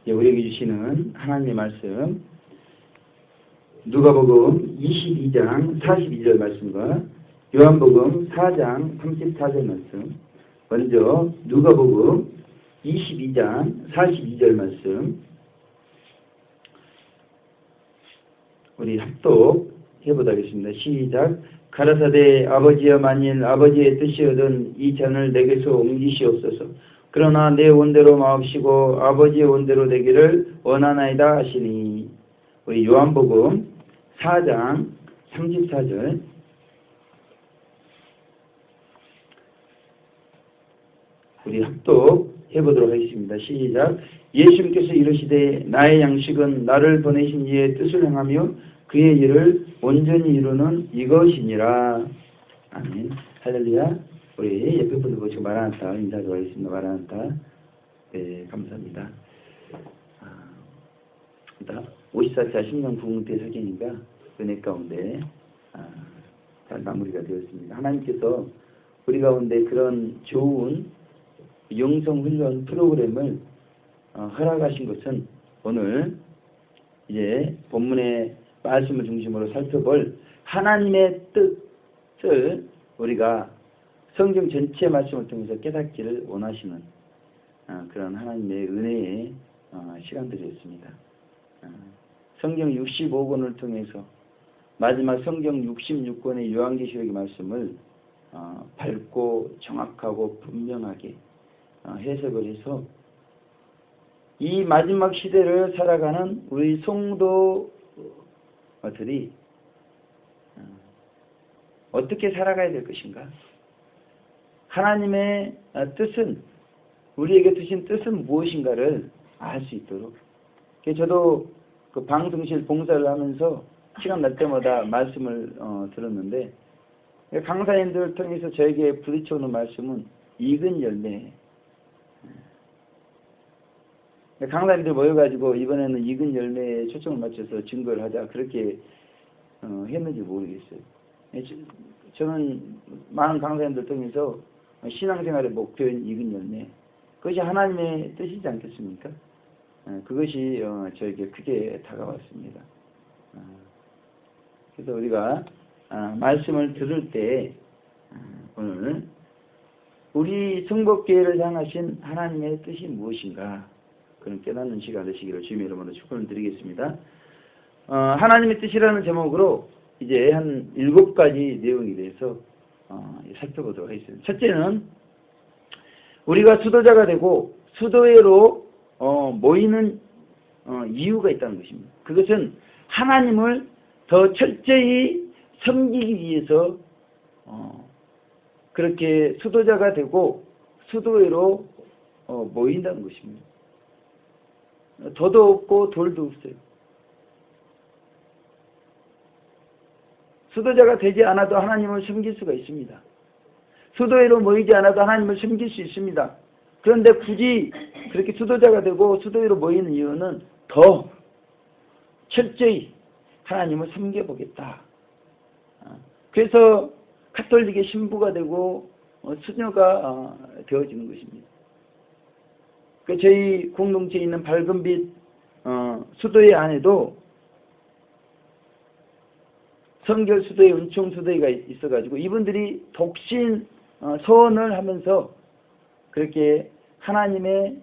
우리에게 주시는 하나님의 말씀, 누가복음 22장 42절 말씀과 요한복음 4장 34절 말씀. 먼저 누가복음 22장 42절 말씀 우리 합독해보도록 하겠습니다. 시작. 가라사대 아버지여, 만일 아버지의 뜻이거든 이 잔을 내게서 옮기시옵소서. 그러나 내 원대로 마옵시고 아버지의 원대로 되기를 원하나이다 하시니. 우리 요한복음 4장 34절 우리 합독해보도록 하겠습니다. 시작. 예수님께서 이르시되 나의 양식은 나를 보내신 이의 뜻을 행하며 그의 일을 온전히 이루는 이것이니라. 아멘. 할렐루야. 우리 옆에 분들 보시고 마라나타 인사드리고 하겠습니다. 마라나타. 네, 감사합니다. 54차 신령 부흥대 사경이가 은혜 가운데 잘 마무리가 되었습니다. 하나님께서 우리 가운데 그런 좋은 영성훈련 프로그램을 허락하신 것은 오늘 이제 본문의 말씀을 중심으로 살펴볼 하나님의 뜻을 우리가 성경 전체 말씀을 통해서 깨닫기를 원하시는 그런 하나님의 은혜의 시간들이었습니다. 성경 65권을 통해서 마지막 성경 66권의 요한계시록의 말씀을 밝고 정확하고 분명하게 해석을 해서 이 마지막 시대를 살아가는 우리 성도들이 어떻게 살아가야 될 것인가? 하나님의 뜻은, 우리에게 주신 뜻은 무엇인가를 알 수 있도록. 저도 그 방송실 봉사를 하면서 시간 날 때마다 말씀을 들었는데, 강사님들을 통해서 저에게 부딪혀오는 말씀은 익은 열매. 강사님들 모여가지고 이번에는 익은 열매에 초점을 맞춰서 증거를 하자 그렇게 했는지 모르겠어요. 저는 많은 강사님들 통해서 신앙생활의 목표인 익은 열매, 그것이 하나님의 뜻이지 않겠습니까? 그것이 저에게 크게 다가왔습니다. 그래서 우리가 말씀을 들을 때 오늘 우리 성복교회를 향하신 하나님의 뜻이 무엇인가 그런 깨닫는 시간 되시기를 주님의 이름으로 축원을 드리겠습니다. 하나님의 뜻이라는 제목으로 이제 한 7가지 내용에 대해서 살펴보도록 하겠습니다. 첫째는 우리가 수도자가 되고 수도회로 모이는 이유가 있다는 것입니다. 그것은 하나님을 더 철저히 섬기기 위해서 그렇게 수도자가 되고 수도회로 모인다는 것입니다. 더도 없고 돌도 없어요. 수도자가 되지 않아도 하나님을 섬길 수가 있습니다. 수도회로 모이지 않아도 하나님을 섬길 수 있습니다. 그런데 굳이 그렇게 수도자가 되고 수도회로 모이는 이유는 더 철저히 하나님을 섬겨보겠다. 그래서 가톨릭의 신부가 되고 수녀가 되어지는 것입니다. 저희 공동체에 있는 밝은빛 수도회 안에도 성결 수도회, 은총 수도회가 있어가지고 이분들이 독신 서원을 하면서 그렇게 하나님의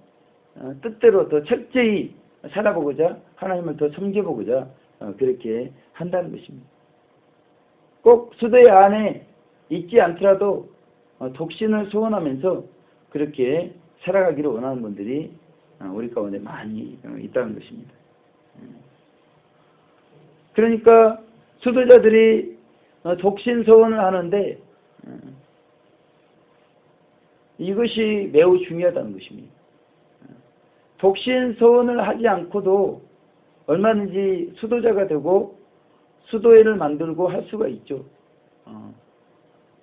뜻대로 더 철저히 살아보고자 하나님을 더 섬겨보고자 그렇게 한다는 것입니다. 꼭 수도회 안에 있지 않더라도 독신을 소원하면서 그렇게 살아가기를 원하는 분들이 우리 가운데 많이 있다는 것입니다. 그러니까 수도자들이 독신 소원을 하는데 이것이 매우 중요하다는 것입니다. 독신 소원을 하지 않고도 얼마든지 수도자가 되고 수도회를 만들고 할 수가 있죠.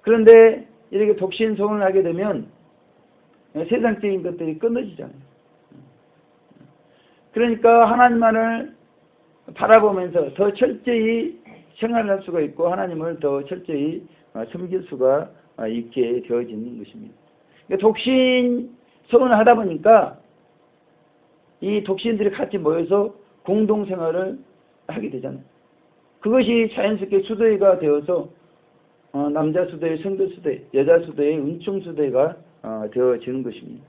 그런데 이렇게 독신 소원을 하게 되면 세상적인 것들이 끊어지잖아요. 그러니까 하나님만을 바라보면서 더 철저히 생활할 수가 있고 하나님을 더 철저히 섬길 수가 있게 되어지는 것입니다. 독신 소원을 하다 보니까 이 독신들이 같이 모여서 공동생활을 하게 되잖아요. 그것이 자연스럽게 수도회가 되어서 남자 수도회, 성도 수도회, 여자 수도회, 은총 수도회가 되어지는 것입니다.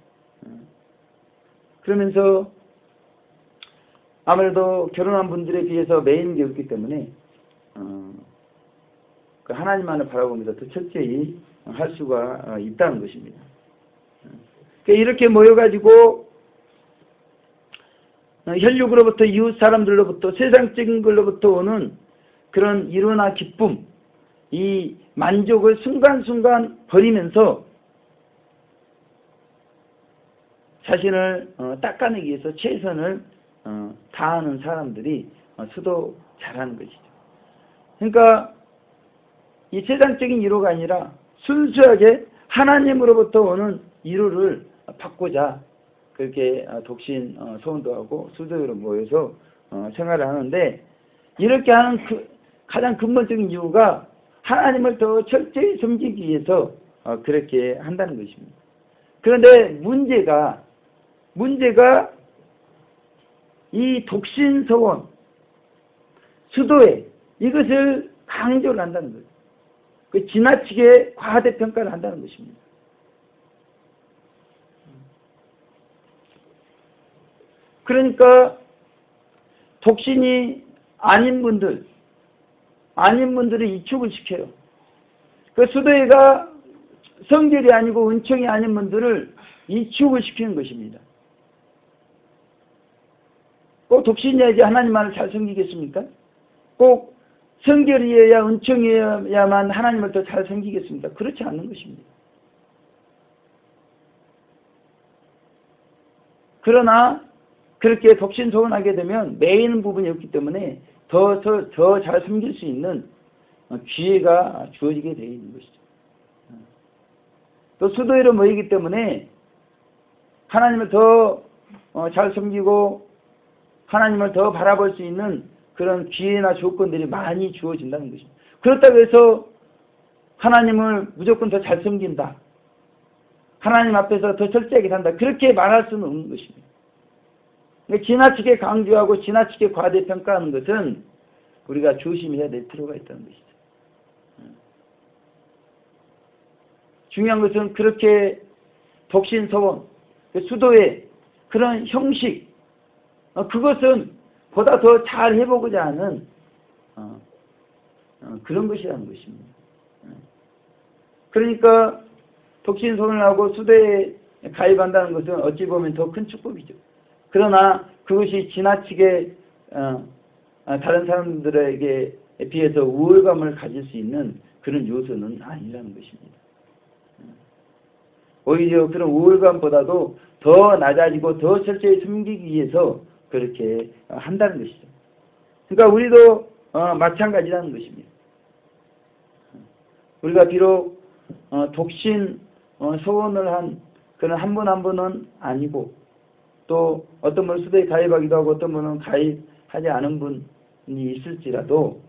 그러면서 아무래도 결혼한 분들에 비해서 매이는 게 없기 때문에 그 하나님만을 바라보면서 더 철저히 할 수가 있다는 것입니다. 이렇게 모여가지고 혈육으로부터 이웃 사람들로부터 세상적인 걸로부터 오는 그런 이로나 기쁨, 이 만족을 순간순간 버리면서 자신을 닦아내기 위해서 최선을 다하는 사람들이 수도 잘하는 것이죠. 그러니까 이 세상적인 위로가 아니라 순수하게 하나님으로부터 오는 위로를 받고자 그렇게 독신 소원도 하고 수도회로 모여서 생활을 하는데, 이렇게 하는 가장 근본적인 이유가 하나님을 더 철저히 섬기기 위해서 그렇게 한다는 것입니다. 그런데 문제가 이 독신 소원, 수도회, 이것을 강조를 한다는 거예요. 그 지나치게 과대평가를 한다는 것입니다. 그러니까 독신이 아닌 분들을 이축을 시켜요. 그 수도회가 성결이 아니고 은총이 아닌 분들을 이축을 시키는 것입니다. 꼭 독신이어야지 하나님만을 잘 섬기겠습니까? 꼭 성결이어야 은총이어야만 하나님을 더 잘 섬기겠습니까? 그렇지 않는 것입니다. 그러나 그렇게 독신 소원하게 되면 매이는 부분이 없기 때문에 더 잘 섬길 수 있는 기회가 주어지게 되어 있는 것이죠. 또 수도회로 모이기 때문에 하나님을 더 잘 섬기고 하나님을 더 바라볼 수 있는 그런 기회나 조건들이 많이 주어진다는 것입니다. 그렇다고 해서 하나님을 무조건 더 잘 섬긴다, 하나님 앞에서 더 철저하게 산다, 그렇게 말할 수는 없는 것입니다. 지나치게 강조하고 지나치게 과대평가하는 것은 우리가 조심해야 될 필요가 있다는 것이죠. 중요한 것은 그렇게 독신 소원, 수도의 그런 형식, 그것은 보다 더 잘 해보고자 하는 그런 것이라는 것입니다. 그러니까 독신 소원을 하고 수도에 가입한다는 것은 어찌 보면 더 큰 축복이죠. 그러나 그것이 지나치게 다른 사람들에게 비해서 우월감을 가질 수 있는 그런 요소는 아니라는 것입니다. 오히려 그런 우월감보다도 더 낮아지고 더 철저히 섬기기 위해서 그렇게 한다는 것이죠. 그러니까 우리도 마찬가지라는 것입니다. 우리가 비록 독신 소원을 한 그런 한 분 한 분은 아니고, 또 어떤 분은 수도에 가입하기도 하고 어떤 분은 가입하지 않은 분이 있을지라도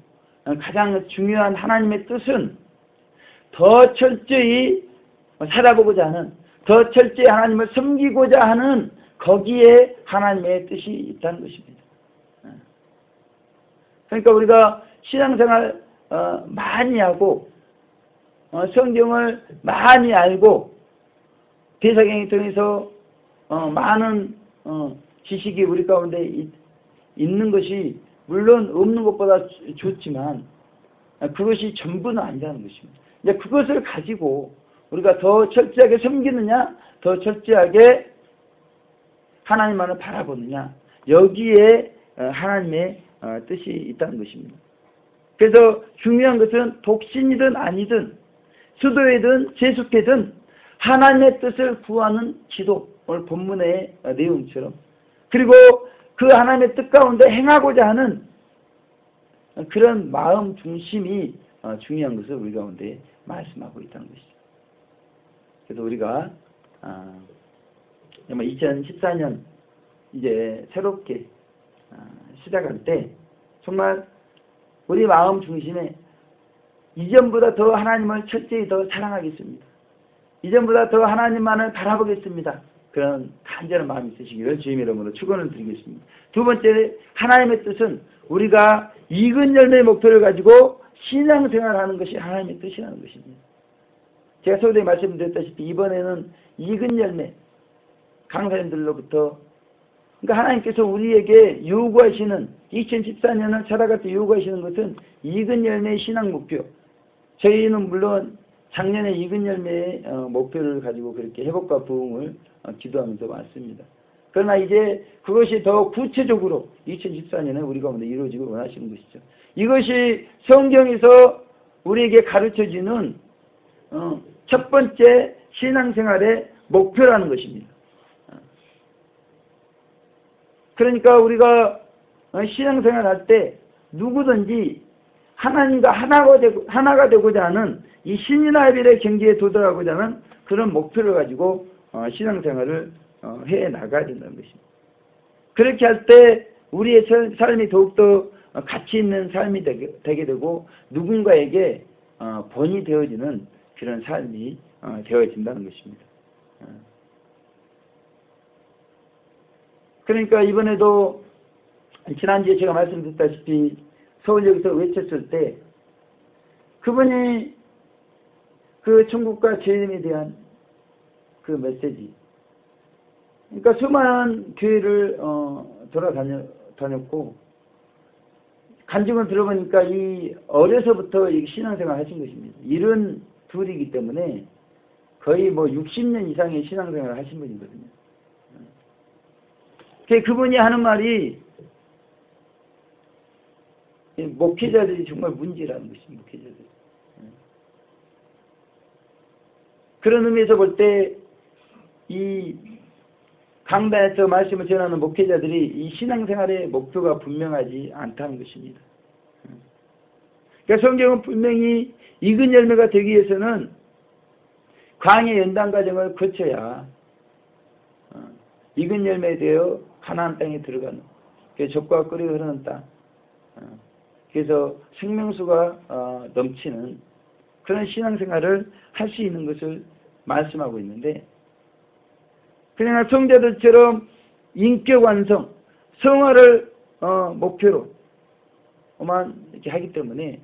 가장 중요한 하나님의 뜻은 더 철저히 살아보고자 하는, 더 철저히 하나님을 섬기고자 하는 거기에 하나님의 뜻이 있다는 것입니다. 그러니까 우리가 신앙생활 많이 하고 성경을 많이 알고 대사경을 통해서 많은 지식이 우리 가운데 있는 것이 물론 없는 것보다 좋지만 그것이 전부는 아니라는 것입니다. 이제 그것을 가지고 우리가 더 철저하게 섬기느냐, 더 철저하게 하나님만을 바라보느냐, 여기에 하나님의 뜻이 있다는 것입니다. 그래서 중요한 것은 독신이든 아니든 수도회든 세속회든 하나님의 뜻을 구하는 기도, 오늘 본문의 내용처럼, 그리고 그 하나님의 뜻 가운데 행하고자 하는 그런 마음 중심이 중요한 것을 우리 가운데 말씀하고 있다는 것이죠. 그래서 우리가 2014년 이제 새롭게 시작할 때 정말 우리 마음 중심에 이전보다 더 하나님을 철저히 더 사랑하겠습니다, 이전보다 더 하나님만을 바라보겠습니다, 그런 간절한 마음이 있으시기를 주님의 이름으로 축원을 드리겠습니다. 두 번째, 하나님의 뜻은 우리가 익은 열매의 목표를 가지고 신앙생활하는 것이 하나님의 뜻이라는 것입니다. 제가 서두에 말씀드렸다시피 이번에는 익은 열매, 강사님들로부터, 그러니까 하나님께서 우리에게 요구하시는, 2014년을 살아갈 때 요구하시는 것은 익은 열매의 신앙 목표. 저희는 물론 작년에 익은 열매의 목표를 가지고 그렇게 회복과 부흥을 기도하면서 왔습니다. 그러나 이제 그것이 더 구체적으로 2014년에 우리 가운데 이루어지길 원하시는 것이죠. 이것이 성경에서 우리에게 가르쳐주는 첫 번째 신앙생활의 목표라는 것입니다. 그러니까 우리가 신앙생활 할 때 누구든지 하나님과 하나가 되고자 하는 이 신이나벨의 경지에 도달하고자 하는 그런 목표를 가지고 신앙생활을 해 나가야 된다는 것입니다. 그렇게 할 때 우리의 삶이 더욱더 가치 있는 삶이 되게 되고 누군가에게 본이 되어지는 그런 삶이 되어진다는 것입니다. 그러니까 이번에도 지난주에 제가 말씀드렸다시피 서울역에서 외쳤을 때 그분이 그 천국과 죄인에 대한 그 메시지, 그러니까 수많은 교회를 돌아다녔고 간증을 들어보니까 이 어려서부터 신앙생활 하신 것입니다. 72이기 때문에 거의 뭐 60년 이상의 신앙생활을 하신 분이거든요. 그분이 하는 말이 목회자들이 정말 문제라는 것입니다. 목회자들. 그런 의미에서 볼 때 이 강단에서 말씀을 전하는 목회자들이 이 신앙생활의 목표가 분명하지 않다는 것입니다. 그러니까 성경은 분명히 익은 열매가 되기 위해서는 광야 연단 과정을 거쳐야 익은 열매에 되어 가나안 땅에 들어가는, 그래서 젖과 꿀이 흐르는 땅, 그래서 생명수가 넘치는 그런 신앙생활을 할 수 있는 것을 말씀하고 있는데, 그러나 성자들처럼 인격 완성, 성화를 목표로만 이렇게 하기 때문에,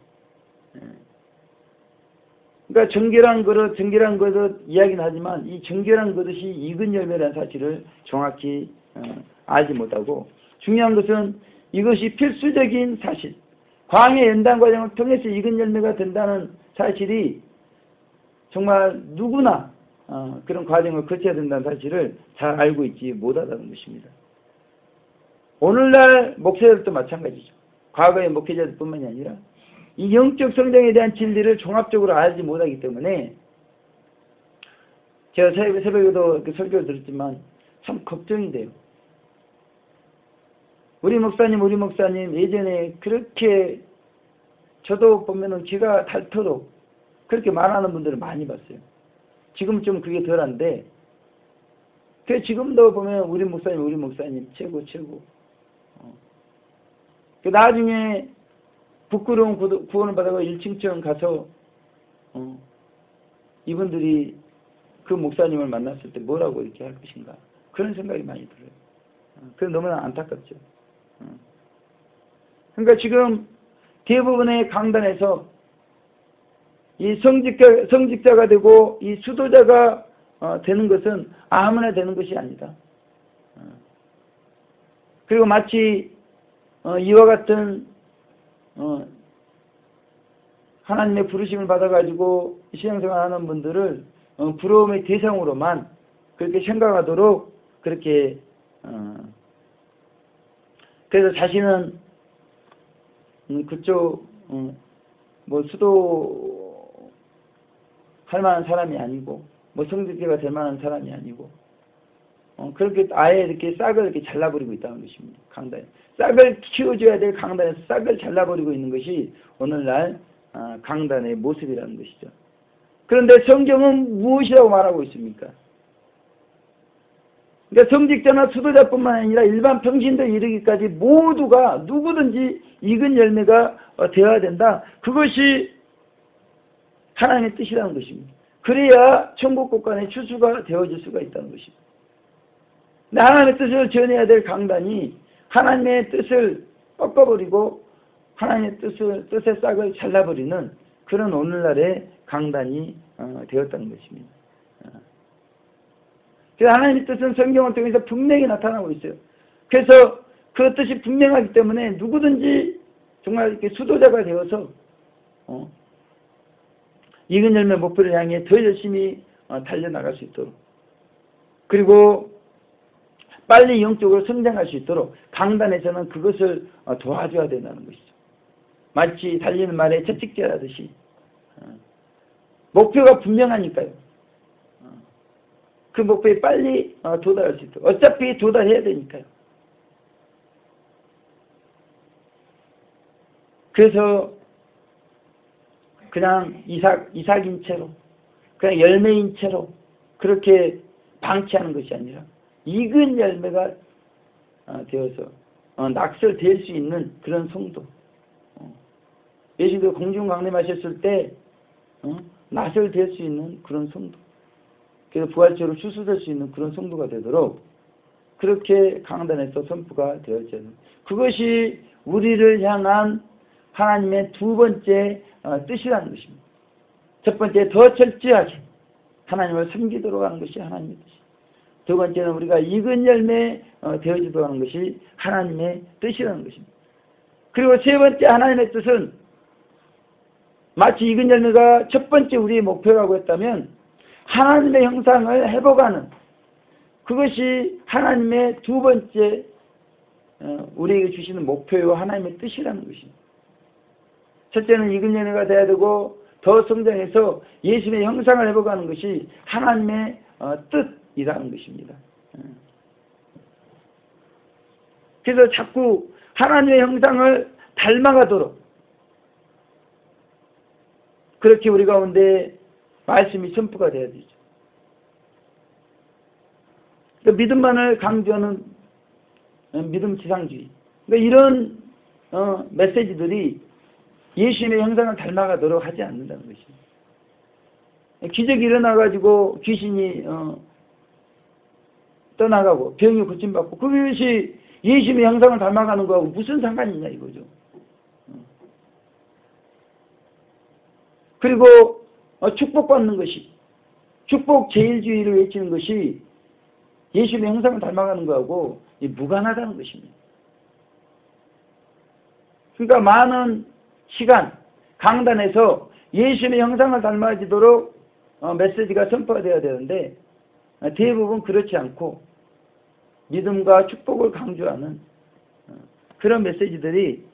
그러니까 정결한 그릇 이야기는 하지만 이 정결한 그릇이 익은 열매라는 사실을 정확히 알지 못하고, 중요한 것은 이것이 필수적인 사실, 광야 연단 과정을 통해서 익은 열매가 된다는 사실이 정말 누구나 그런 과정을 거쳐야 된다는 사실을 잘 알고 있지 못하다는 것입니다. 오늘날 목회자들도 마찬가지죠. 과거의 목회자들뿐만이 아니라 이 영적 성장에 대한 진리를 종합적으로 알지 못하기 때문에, 제가 새벽에도 설교를 들었지만 참 걱정이 돼요. 우리 목사님 예전에 그렇게, 저도 보면은 귀가 닳도록 그렇게 말하는 분들을 많이 봤어요. 지금 좀 그게 덜한데, 지금도 보면 우리 목사님 최고. 나중에 부끄러운 구원을 받아서 1층쯤 가서 이분들이 그 목사님을 만났을 때 뭐라고 이렇게 할 것인가, 그런 생각이 많이 들어요. 그래서 너무나 안타깝죠. 그러니까 지금 대부분의 강단에서 이 성직자가 되고 이 수도자가 되는 것은 아무나 되는 것이 아니다. 그리고 마치 이와 같은 하나님의 부르심을 받아가지고 신앙생활하는 분들을 부러움의 대상으로만 그렇게 생각하도록 그렇게 그래서 자신은 그쪽 뭐 수도 할 만한 사람이 아니고 뭐 성직자가 될 만한 사람이 아니고 그렇게 아예 이렇게 싹을 이렇게 잘라버리고 있다는 것입니다. 강단에 싹을 키워줘야 될 강단에서 싹을 잘라버리고 있는 것이 오늘날 강단의 모습이라는 것이죠. 그런데 성경은 무엇이라고 말하고 있습니까? 그러니까 성직자나 수도자뿐만 아니라 일반 평신도에 이르기까지 모두가 누구든지 익은 열매가 되어야 된다. 그것이 하나님의 뜻이라는 것입니다. 그래야 천국 국간의 추수가 되어질 수가 있다는 것입니다. 근데 하나님의 뜻을 전해야 될 강단이 하나님의 뜻을 꺾어버리고 하나님의 뜻의 싹을 잘라버리는 그런 오늘날의 강단이 되었다는 것입니다. 그래서 하나님의 뜻은 성경을 통해서 분명히 나타나고 있어요. 그래서 그 뜻이 분명하기 때문에 누구든지 정말 이렇게 수도자가 되어서 익은 열매 목표를 향해 더 열심히 달려나갈 수 있도록, 그리고 빨리 영적으로 성장할 수 있도록 강단에서는 그것을 도와줘야 된다는 것이죠. 마치 달리는 말의 채찍질하듯이 목표가 분명하니까요. 그 목표에 빨리 도달할 수 있도록, 어차피 도달해야 되니까요. 그래서 그냥 이삭인 채로, 그냥 열매인 채로 그렇게 방치하는 것이 아니라 익은 열매가 되어서 낙설될 수 있는 그런 성도. 예수님도 공중 강림하셨을 때 낙설될 수 있는 그런 성도, 그래서 부활체로 추수될 수 있는 그런 성도가 되도록 그렇게 강단에서 선포가 되어져야 합니다. 그것이 우리를 향한 하나님의 두 번째 뜻이라는 것입니다. 첫 번째, 더 철저하게 하나님을 섬기도록 하는 것이 하나님의 뜻입니다. 두 번째는 우리가 익은 열매 되어지도록 하는 것이 하나님의 뜻이라는 것입니다. 그리고 세 번째 하나님의 뜻은 마치 익은 열매가 첫 번째 우리의 목표라고 했다면 하나님의 형상을 회복하는 그것이 하나님의 두 번째 우리에게 주시는 목표요 하나님의 뜻이라는 것입니다. 첫째는 익은 열매가 돼야 되고 더 성장해서 예수님의 형상을 회복하는 것이 하나님의 뜻이라는 것입니다. 그래서 자꾸 하나님의 형상을 닮아가도록 그렇게 우리 가운데 말씀이 선포가 되어야 되죠. 그러니까 믿음만을 강조하는 믿음 지상주의, 그러니까 이런 메시지들이 예수님의 형상을 닮아가도록 하지 않는다는 것입니다. 기적이 일어나가지고 귀신이 떠나가고 병이 고침받고 그것이 예수님의 형상을 닮아가는 거하고 무슨 상관이 있냐 이거죠. 그리고 축복받는 것이, 축복 제일주의를 외치는 것이 예수님의 형상을 닮아가는 거하고 무관하다는 것입니다. 그러니까 많은 시간 강단에서 예수님의 형상을 닮아지도록 메시지가 선포가 되어야 되는데 대부분 그렇지 않고 믿음과 축복을 강조하는 그런 메시지들이,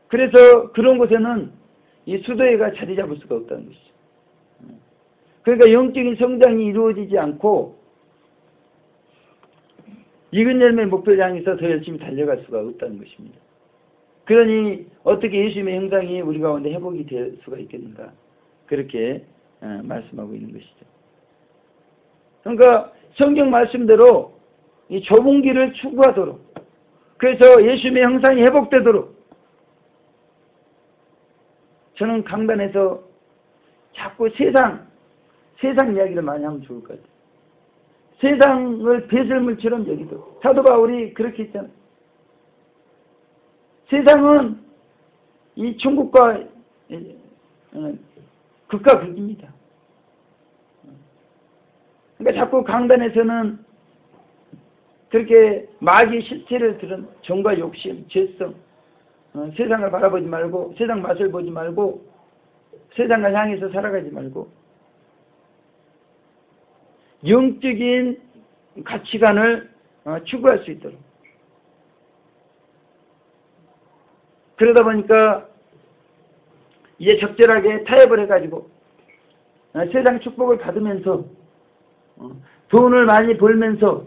그래서 그런 곳에는 이 수도회가 자리 잡을 수가 없다는 것이죠. 그러니까 영적인 성장이 이루어지지 않고 익은 열매 목표를 향해서 더 열심히 달려갈 수가 없다는 것입니다. 그러니 어떻게 예수님의 형상이 우리 가운데 회복이 될 수가 있겠는가, 그렇게 말씀하고 있는 것이죠. 그러니까 성경 말씀대로 이 좁은 길을 추구하도록, 그래서 예수님의 형상이 회복되도록 저는 강단에서 자꾸 세상 이야기를 많이 하면 좋을 것 같아요. 세상을 배설물처럼 여기도록. 사도 바울이 그렇게 했잖아요. 세상은 이 천국과 극과 극입니다. 그러니까 자꾸 강단에서는 그렇게 마귀의 실체를 들은 정과 욕심, 죄성, 세상을 바라보지 말고, 세상 맛을 보지 말고, 세상을 향해서 살아가지 말고 영적인 가치관을 추구할 수 있도록, 그러다 보니까 이제 적절하게 타협을 해가지고 세상 축복을 받으면서 돈을 많이 벌면서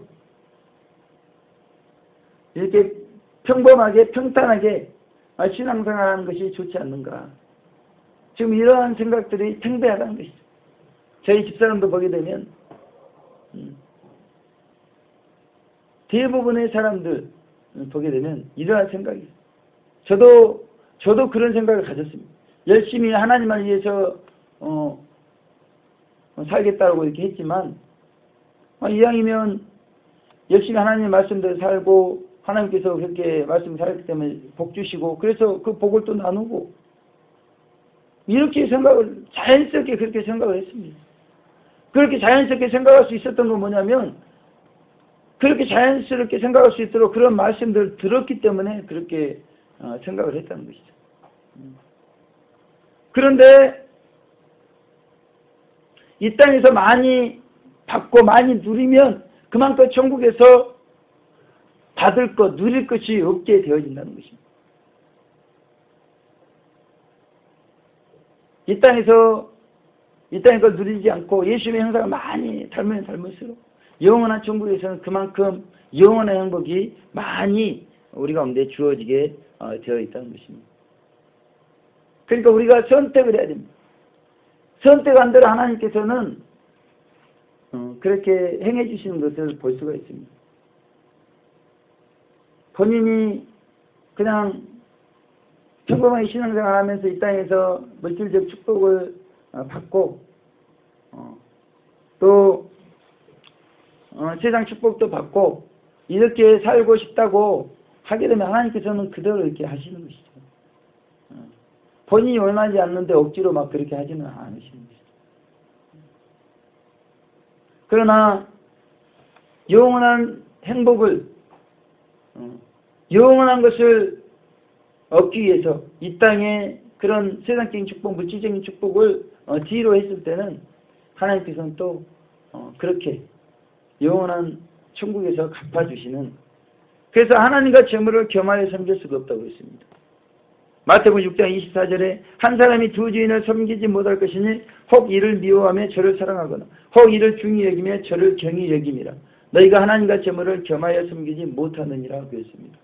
이렇게 평범하게 평탄하게 신앙생활하는 것이 좋지 않는가. 지금 이러한 생각들이 팽배하다는 것이죠. 저희 집사람도 보게 되면 대부분의 사람들 보게 되면 이러한 생각이 있어요. 저도 그런 생각을 가졌습니다. 열심히 하나님을 위해서 살겠다고 이렇게 했지만 이왕이면 열심히 하나님의 말씀대로 살고 하나님께서 그렇게 말씀 살았기 때문에 복 주시고 그래서 그 복을 또 나누고 이렇게 생각을 자연스럽게 그렇게 생각을 했습니다. 그렇게 자연스럽게 생각할 수 있었던 건 뭐냐면 그렇게 자연스럽게 생각할 수 있도록 그런 말씀들을 들었기 때문에 그렇게 생각을 했다는 것이죠. 그런데 이 땅에서 많이 받고 많이 누리면 그만큼 천국에서 받을 것, 누릴 것이 없게 되어진다는 것입니다. 이 땅의 걸 누리지 않고 예수님의 형상을 많이 닮으면 닮을수록 영원한 천국에서는 그만큼 영원한 행복이 많이 우리 가운데 주어지게 되어 있다는 것입니다. 그러니까 우리가 선택을 해야 됩니다. 선택한 대로 하나님께서는 그렇게 행해 주시는 것을 볼 수가 있습니다. 본인이 그냥 평범하게 신앙생활 하면서 이 땅에서 물질적 축복을 받고 또 세상 축복도 받고 이렇게 살고 싶다고 하게 되면 하나님께서는 그대로 이렇게 하시는 것이죠. 본인이 원하지 않는데 억지로 막 그렇게 하지는 않으시는 것이죠. 그러나 영원한 행복을 영원한 것을 얻기 위해서 이 땅에 그런 세상적인 축복, 물질적인 축복을 뒤로 했을 때는 하나님께서는 또 그렇게 영원한 천국에서 갚아주시는, 그래서 하나님과 재물을 겸하여 섬길 수가 없다고 했습니다. 마태복음 6장 24절에 한 사람이 두 주인을 섬기지 못할 것이니 혹 이를 미워하며 저를 사랑하거나 혹 이를 중히 여기며 저를 경히 여김이라. 너희가 하나님과 재물을 겸하여 섬기지 못하느니라 그랬습니다.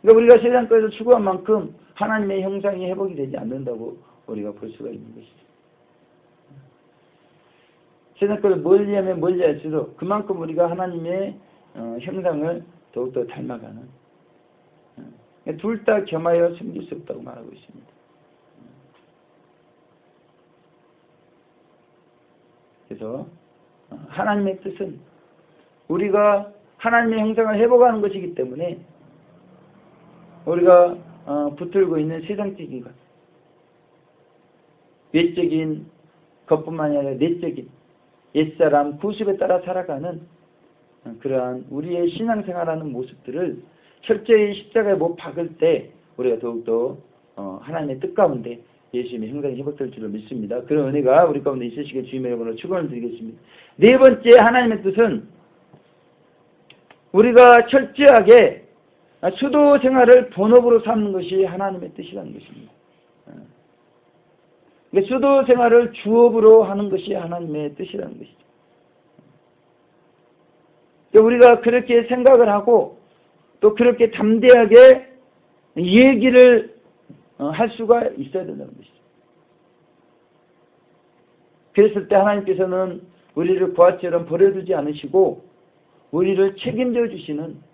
그러니까 우리가 세상 것에서 추구한 만큼 하나님의 형상이 회복이 되지 않는다고 우리가 볼 수가 있는 것이죠. 세상 것을 멀리하면 멀리할수록 그만큼 우리가 하나님의 형상을 더욱더 닮아가는, 둘 다 겸하여 섬길 수 없다고 말하고 있습니다. 그래서 하나님의 뜻은 우리가 하나님의 형상을 회복하는 것이기 때문에 우리가 붙들고 있는 세상적인 것, 외적인 것뿐만 아니라 내적인 옛사람 구습에 따라 살아가는 그러한 우리의 신앙생활하는 모습들을 철저히 십자가에 못 박을 때 우리가 더욱더 하나님의 뜻 가운데 예수님의 형상이 회복될 줄을 믿습니다. 그런 은혜가 우리 가운데 있으시길 주님의 이름으로 축원을 드리겠습니다. 네 번째 하나님의 뜻은 우리가 철저하게 수도 생활을 본업으로 삼는 것이 하나님의 뜻이라는 것입니다. 수도 생활을 주업으로 하는 것이 하나님의 뜻이라는 것이죠. 우리가 그렇게 생각을 하고 또 그렇게 담대하게 얘기를 할 수가 있어야 된다는 것이죠. 그랬을 때 하나님께서는 우리를 부하처럼 버려두지 않으시고 우리를 책임져 주시는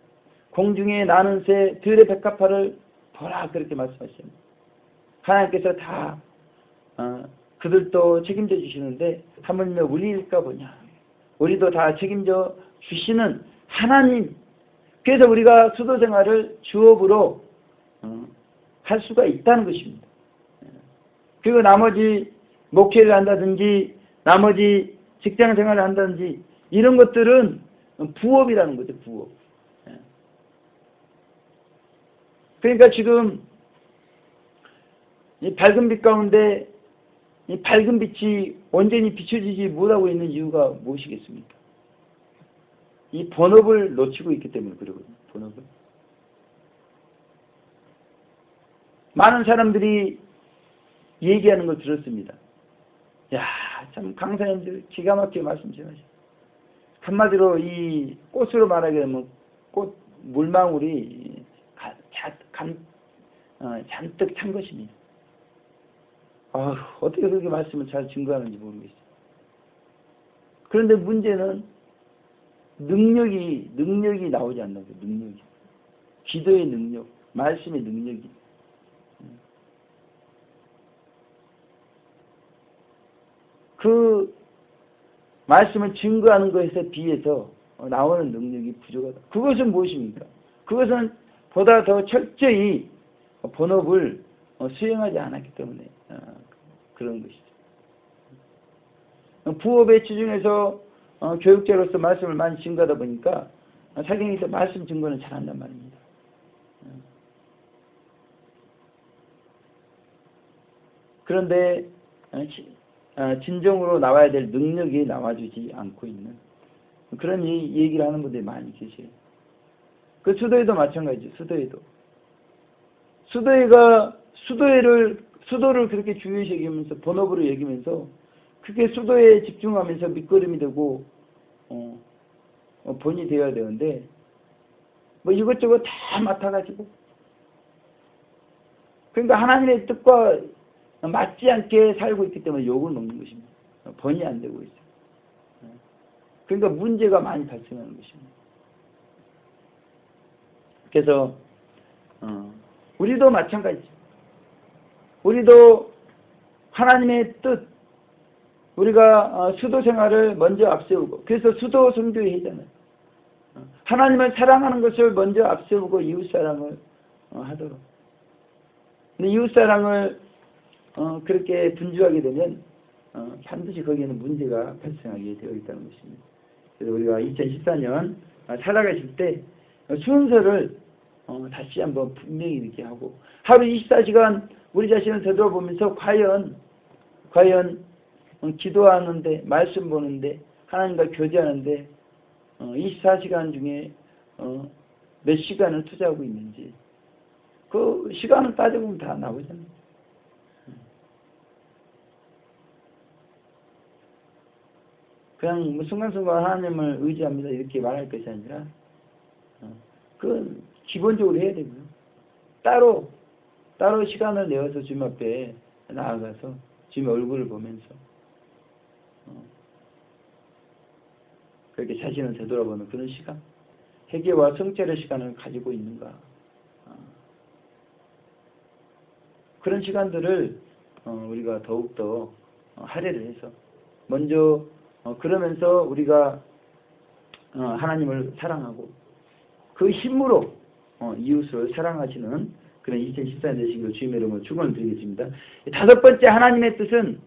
공중에 나는 새 들의 백합화를 보라 그렇게 말씀하셨습니다. 하나님께서 다 그들도 책임져 주시는데 하물며 우리일까 보냐. 우리도 다 책임져 주시는 하나님. 그래서 우리가 수도 생활을 주업으로 할 수가 있다는 것입니다. 그리고 나머지 목회를 한다든지 나머지 직장 생활을 한다든지 이런 것들은 부업이라는 거죠. 부업. 그러니까 지금 이 밝은 빛 가운데 이 밝은 빛이 온전히 비춰지지 못하고 있는 이유가 무엇이겠습니까? 이 본업을 놓치고 있기 때문에 그러거든요. 본업을. 많은 사람들이 얘기하는 걸 들었습니다. 야, 참 강사님들 기가 막히게 말씀 좀 하시죠. 한마디로 이 꽃으로 말하게 되면 꽃 물망울이 잔뜩 찬 것입니다. 어떻게 그렇게 말씀을 잘 증거하는지 모르겠어요. 그런데 문제는 능력이 나오지 않는 거예요. 능력이. 기도의 능력, 말씀의 능력이. 말씀을 증거하는 것에 비해서 나오는 능력이 부족하다. 그것은 무엇입니까? 그것은 보다 더 철저히 본업을 수행하지 않았기 때문에 그런 것이죠. 부업에 치중해서 교육자로서 말씀을 많이 증거하다 보니까 사경에서 말씀 증거는 잘한단 말입니다. 그런데 진정으로 나와야 될 능력이 나와주지 않고 있는 그런 얘기를 하는 분들이 많이 계세요. 그 수도에도 마찬가지죠. 수도를 그렇게 중요시 여기면서 본업으로 여기면서 그게 수도에 집중하면서 밑거름이 되고 본이 되어야 되는데 뭐 이것저것 다 맡아가지고 그러니까 하나님의 뜻과 맞지 않게 살고 있기 때문에 욕을 먹는 것입니다. 번이 안 되고 있어요. 그러니까 문제가 많이 발생하는 것입니다. 그래서 우리도 마찬가지죠. 우리도 하나님의 뜻, 우리가 수도 생활을 먼저 앞세우고, 그래서 수도 선교회 하잖아요. 하나님을 사랑하는 것을 먼저 앞세우고 이웃사랑을 하도록. 근데 이웃사랑을 그렇게 분주하게 되면 반드시 거기에는 문제가 발생하게 되어 있다는 것입니다. 그래서 우리가 2014년 살아가실 때 순서를 다시 한번 분명히 이렇게 하고 하루 24시간 우리 자신을 되돌아보면서 과연 기도하는데 말씀 보는데 하나님과 교제하는데 24시간 중에 몇 시간을 투자하고 있는지 그 시간을 따져보면 다 나오잖아요. 그냥 순간순간 하나님을 의지합니다 이렇게 말할 것이 아니라 그건 기본적으로 해야 되고요. 따로 시간을 내어서 주님 앞에 나아가서 주님의 얼굴을 보면서 그렇게 자신을 되돌아보는 그런 시간, 회개와 성찰의 시간을 가지고 있는가, 그런 시간들을 우리가 더욱더 할애를 해서 먼저 그러면서 우리가 하나님을 사랑하고 그 힘으로 이웃을 사랑하시는 그런 2014년 되시기를 주님의 이름으로 축원을 드리겠습니다. 다섯 번째 하나님의 뜻은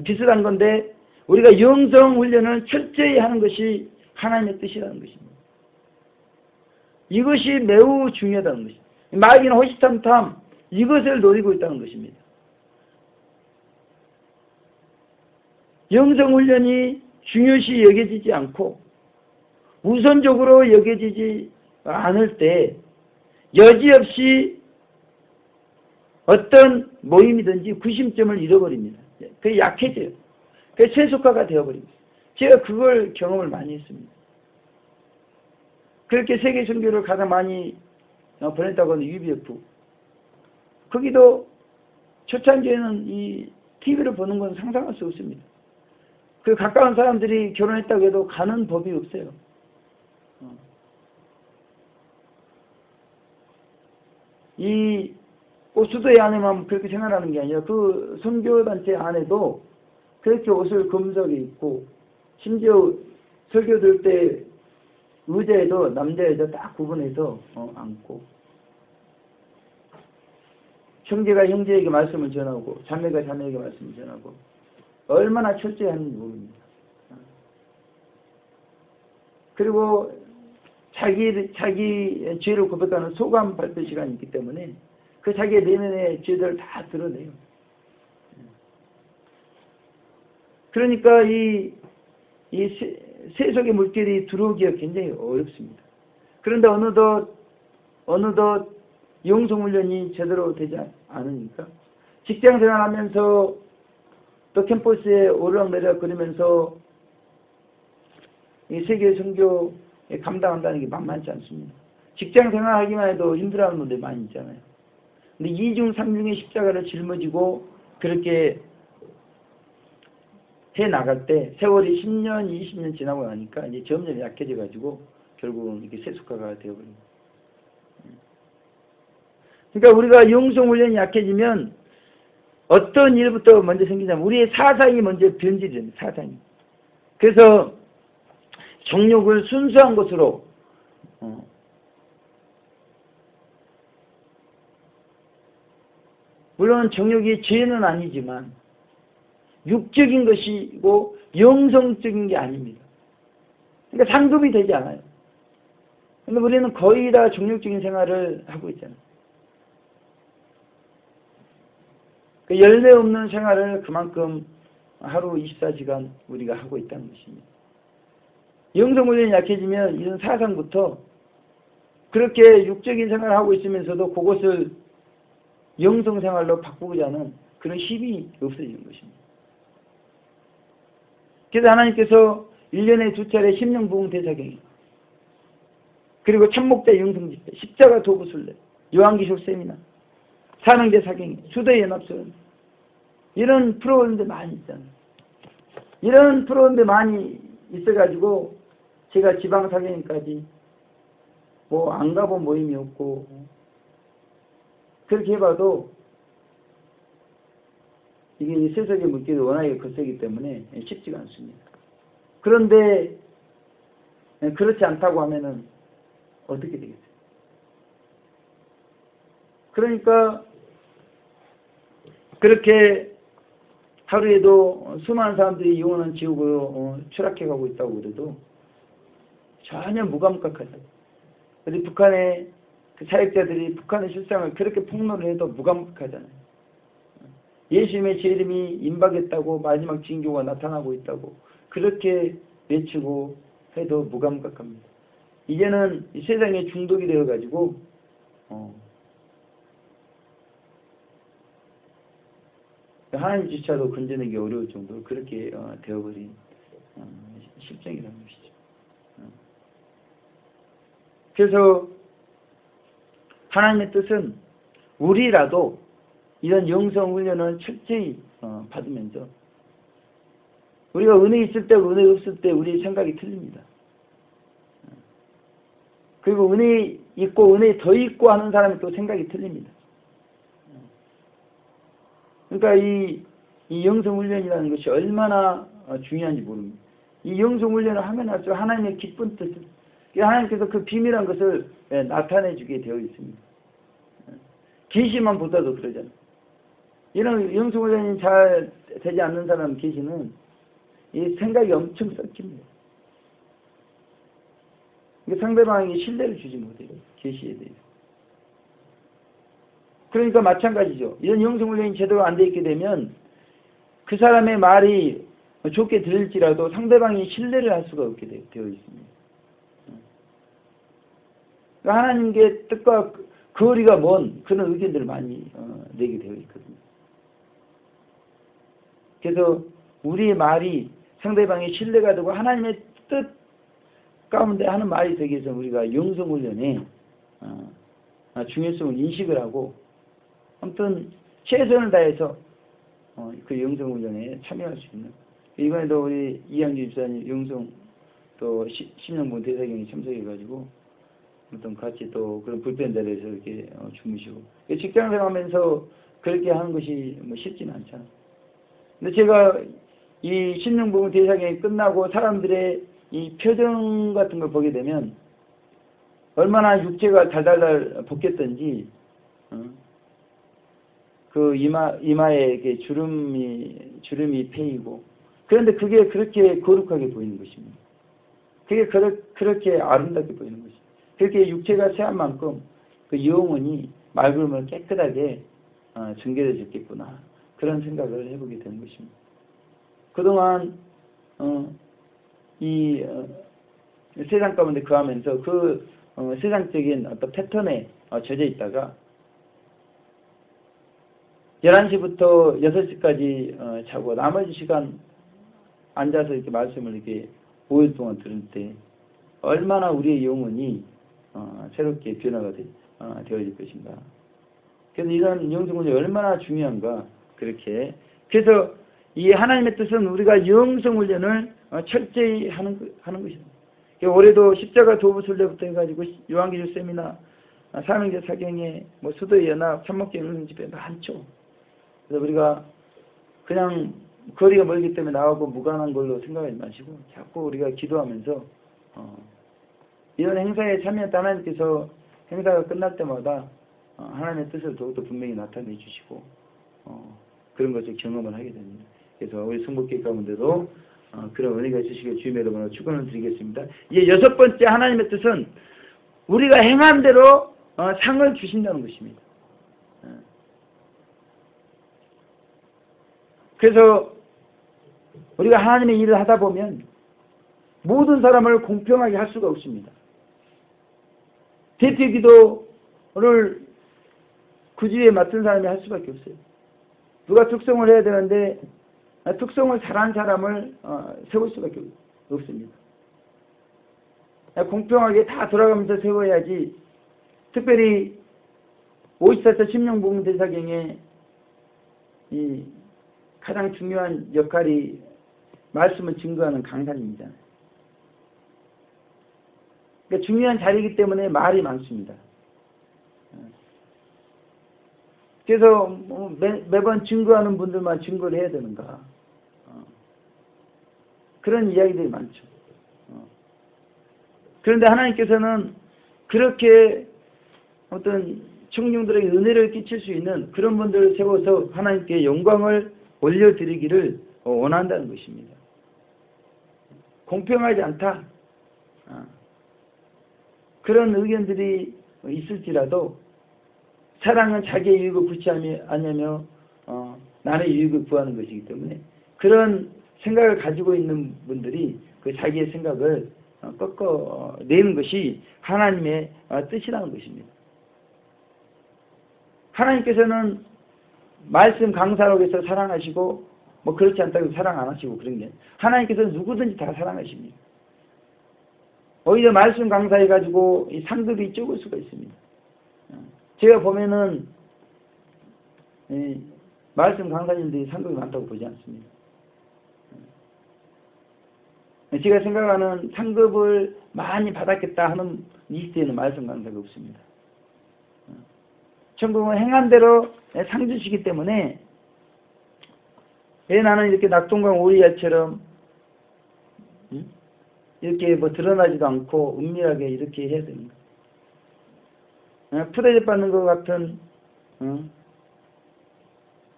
비슷한 건데 우리가 영성 훈련을 철저히 하는 것이 하나님의 뜻이라는 것입니다. 이것이 매우 중요하다는 것입니다. 마귀는 호시탐탐 이것을 노리고 있다는 것입니다. 영성 훈련이 중요시 여겨지지 않고 우선적으로 여겨지지 않을 때 여지없이 어떤 모임이든지 구심점을 잃어버립니다. 그게 약해져요. 그게 세속화가 되어버립니다. 제가 그걸 경험을 많이 했습니다. 그렇게 세계 선교를 가장 많이 보냈다고 하는 UBF. 거기도 초창기에는 이 TV를 보는 건 상상할 수 없습니다. 그 가까운 사람들이 결혼했다고 해도 가는 법이 없어요. 꼭 수도회 안에만 그렇게 생활하는 게 아니라 그 선교단체 안에도 그렇게 옷을 검소하게 입고 심지어 설교 들을 때 의자에도 남자 여자 딱 구분해서 앉고 형제가 형제에게 말씀을 전하고 자매가 자매에게 말씀을 전하고 얼마나 철저히 하는지 모릅니다. 그리고 자기 죄를 고백하는 소감 발표 시간이 있기 때문에 그 자기의 내면의 죄들을 다 드러내요. 그러니까 이 세속의 물결이 들어오기가 굉장히 어렵습니다. 그런데 어느덧 영성훈련이 제대로 되지 않으니까 직장 생활하면서 또 캠퍼스에 오르락내리락 그러면서 이 세계 선교에 감당한다는 게 만만치 않습니다. 직장 생활하기만 해도 힘들어하는 분들 많이 있잖아요. 근데 2중 3중의 십자가를 짊어지고 그렇게 해 나갈 때 세월이 10년, 20년 지나고 나니까 이제 점점 약해져 가지고 결국은 이렇게 세속화가 되어버립니다. 그러니까 우리가 영성훈련이 약해지면 어떤 일부터 먼저 생기냐면 우리의 사상이 먼저 변질이 됩니다. 사상이. 그래서 정욕을 순수한 것으로 물론 정욕이 죄는 아니지만 육적인 것이고 영성적인 게 아닙니다. 그러니까 상급이 되지 않아요. 근데 우리는 거의 다 정욕적인 생활을 하고 있잖아요. 그 열매 없는 생활을 그만큼 하루 24시간 우리가 하고 있다는 것입니다. 영성훈련이 약해지면 이런 사상부터 그렇게 육적인 생활을 하고 있으면서도 그것을 영성생활로 바꾸고자 하는 그런 힘이 없어지는 것입니다. 그래서 하나님께서 1년에 2차례 심령부흥 대사경이 그리고 참목자 영성집회, 십자가 도구순례, 요한기술 세미나, 사명제 사경이, 수도연합소연 이런 프로그램들 많이 있잖아요. 이런 프로그램들 많이 있어가지고 제가 지방사경까지 뭐 안 가본 모임이 없고 그렇게 해봐도 이게 세속의 물길이 워낙에 거세기 때문에 쉽지가 않습니다. 그런데 그렇지 않다고 하면은 어떻게 되겠어요? 그러니까 그렇게 하루에도 수많은 사람들이 영원한 지옥으로 추락해가고 있다고 그래도 전혀 무감각하죠. 우리 북한의 그 사역자들이 북한의 실상을 그렇게 폭로를 해도 무감각하잖아요. 예수님의 제 이름이 임박했다고 마지막 징조가 나타나고 있다고 그렇게 외치고 해도 무감각합니다. 이제는 이 세상에 중독이 되어가지고 하나님조차도 건져내기 어려울 정도로 그렇게 되어버린 실정이라는 것이죠. 그래서 하나님의 뜻은 우리라도 이런 영성훈련을 철저히 받으면서 우리가 은혜 있을 때 은혜 없을 때 우리의 생각이 틀립니다. 그리고 은혜 있고 은혜 더 있고 하는 사람이 또 생각이 틀립니다. 그러니까 이 영성훈련이라는 것이 얼마나 중요한지 모릅니다. 이 영성훈련을 하면 할수록 하나님의 기쁜 뜻을 하나님께서 그 비밀한 것을 나타내 주게 되어 있습니다. 계시만 보다도 그러잖아요. 이런 영성훈련이 잘 되지 않는 사람 계시는 이 생각이 엄청 섞입니다. 상대방에게 신뢰를 주지 못해요. 계시에 대해서. 그러니까 마찬가지죠. 이런 영성훈련이 제대로 안 돼 있게 되면 그 사람의 말이 좋게 들릴지라도 상대방이 신뢰를 할 수가 없게 되어 있습니다. 그러니까 하나님께 뜻과 거리가 먼 그런 의견들을 많이 내게 되어 있거든요. 그래서 우리의 말이 상대방의 신뢰가 되고 하나님의 뜻 가운데 하는 말이 되기 위해서 우리가 영성훈련의 중요성을 인식을 하고 아무튼 최선을 다해서 그 영성훈련에 참여할 수 있는 이번에도 우리 이양주 집사님 영성 또 심령부흥 대사경에 참석해가지고 어떤 같이 또 그런 불편 자리에서 이렇게 주무시고 직장생활하면서 그렇게 하는 것이 뭐 쉽지는 않잖아요. 근데 제가 이 심령부흥 대사경이 끝나고 사람들의 이 표정 같은 걸 보게 되면 얼마나 육체가 달달달 벗겼던지 그 이마에 이렇게 주름이 패이고 그런데 그게 그렇게 거룩하게 보이는 것입니다. 그게 그렇게 아름답게 보이는 것입니다. 그렇게 육체가 새한 만큼 그 영혼이 맑음을 깨끗하게 정결해졌겠구나 그런 생각을 해보게 되는 것입니다. 그동안 이 세상 가운데 거하면서 그 세상적인 어떤 패턴에 젖어 있다가 11시부터 6시까지 자고 나머지 시간 앉아서 이렇게 말씀을 이렇게 5일 동안 들을 때 얼마나 우리의 영혼이 새롭게 변화가 되어질 것인가. 그래서 이런 영성훈련이 얼마나 중요한가 그렇게. 그래서 이 하나님의 뜻은 우리가 영성훈련을 철저히 하는 것입니다. 올해도 십자가 도부순례부터 해가지고 요한기술 세미나, 사명제 사경회, 뭐 수도연합, 참목경 영성집회 많죠. 그래서 우리가 그냥 거리가 멀기 때문에 나하고 무관한 걸로 생각하지 마시고 자꾸 우리가 기도하면서 이런 행사에 참여했다 하나님께서 행사가 끝날 때마다 하나님의 뜻을 더욱더 분명히 나타내 주시고 그런 것을 경험을 하게 됩니다. 그래서 우리 승복회 가운데도 그런 은혜가 있으시길 주님의 이름으로 축원을 드리겠습니다. 이제 6번째 하나님의 뜻은 우리가 행한 대로 상을 주신다는 것입니다. 그래서 우리가 하나님의 일을 하다 보면 모든 사람을 공평하게 할 수가 없습니다. 대표 기도를 그 주에 맡은 사람이 할 수밖에 없어요. 누가 특성을 해야 되는데 특성을 잘한 사람을 세울 수밖에 없습니다. 공평하게 다 돌아가면서 세워야지. 특별히 54차 심령복음대사경의 이 가장 중요한 역할이 말씀을 증거하는 강사입니다. 그러니까 중요한 자리이기 때문에 말이 많습니다. 그래서 매번 증거하는 분들만 증거를 해야 되는가. 그런 이야기들이 많죠. 그런데 하나님께서는 그렇게 어떤 청중들에게 은혜를 끼칠 수 있는 그런 분들을 세워서 하나님께 영광을 올려드리기를 원한다는 것입니다. 공평하지 않다. 그런 의견들이 있을지라도 사랑은 자기의 유익을 구치 않으며 나의 유익을 구하는 것이기 때문에 그런 생각을 가지고 있는 분들이 그 자기의 생각을 꺾어내는 것이 하나님의 뜻이라는 것입니다. 하나님께서는 말씀 강사라고 해서 사랑하시고 뭐 그렇지 않다고 해서 사랑 안 하시고 그런 게 하나님께서는 누구든지 다 사랑하십니다. 오히려 말씀 강사해가지고 이 상급이 적을 수가 있습니다. 제가 보면은 말씀 강사님들이 상급이 많다고 보지 않습니다. 제가 생각하는 상급을 많이 받았겠다 하는 리스트에는 말씀 강사가 없습니다. 천국은 행한 대로 상 주시기 때문에 왜 나는 이렇게 낙동강 오리알처럼 이렇게 뭐 드러나지도 않고 은밀하게 이렇게 해야 되는가? 푸대접 받는 것 같은